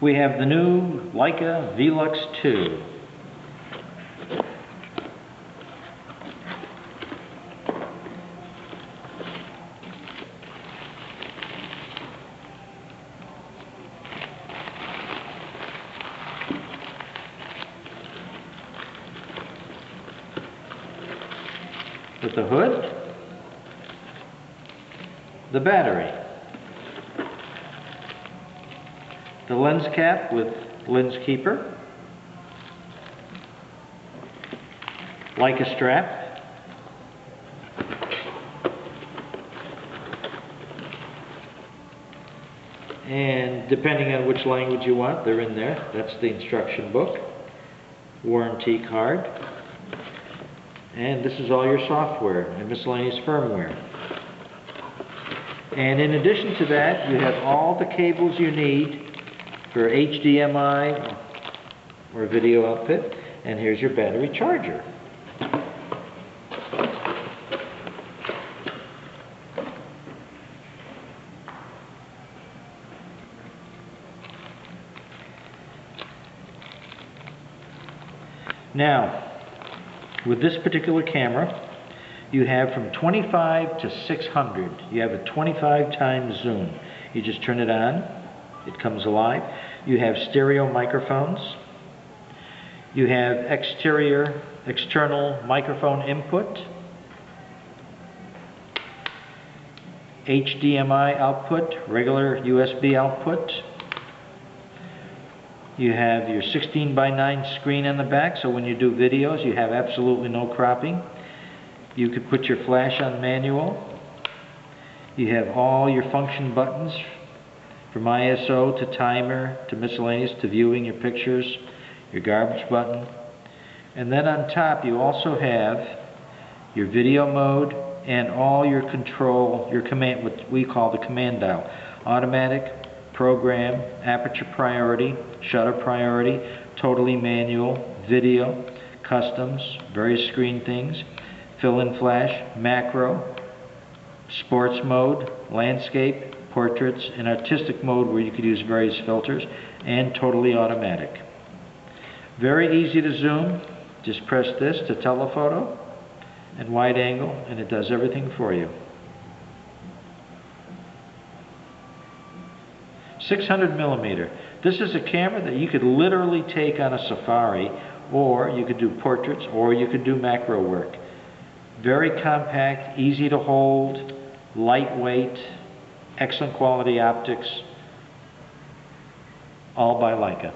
We have the new Leica V-Lux 2. With the hood, the battery, the lens cap with lens keeper, Leica strap, and depending on which language you want, they're in there. That's the instruction book, warranty card, and this is all your software and miscellaneous firmware. And in addition to that, you have all the cables you need for HDMI or video output, and here's your battery charger. Now, with this particular camera, you have from 25 to 600. You have a 25 times zoom. You just turn it on, it comes alive. You have stereo microphones. You have external microphone input, HDMI output, regular USB output. You have your 16:9 screen on the back, so when you do videos, you have absolutely no cropping. You could put your flash on manual. You have all your function buttons from ISO to timer to miscellaneous to viewing your pictures, your garbage button. And then on top you also have your video mode and all your control, your command, what we call the command dial. Automatic, program, aperture priority, shutter priority, totally manual, video, customs, various screen things, fill-in flash, macro, sports mode, landscape, portraits, and artistic mode where you could use various filters, and totally automatic. Very easy to zoom. Just press this to telephoto and wide angle, and it does everything for you. 600 millimeter. This is a camera that you could literally take on a safari, or you could do portraits, or you could do macro work. Very compact, easy to hold, lightweight, excellent quality optics, all by Leica.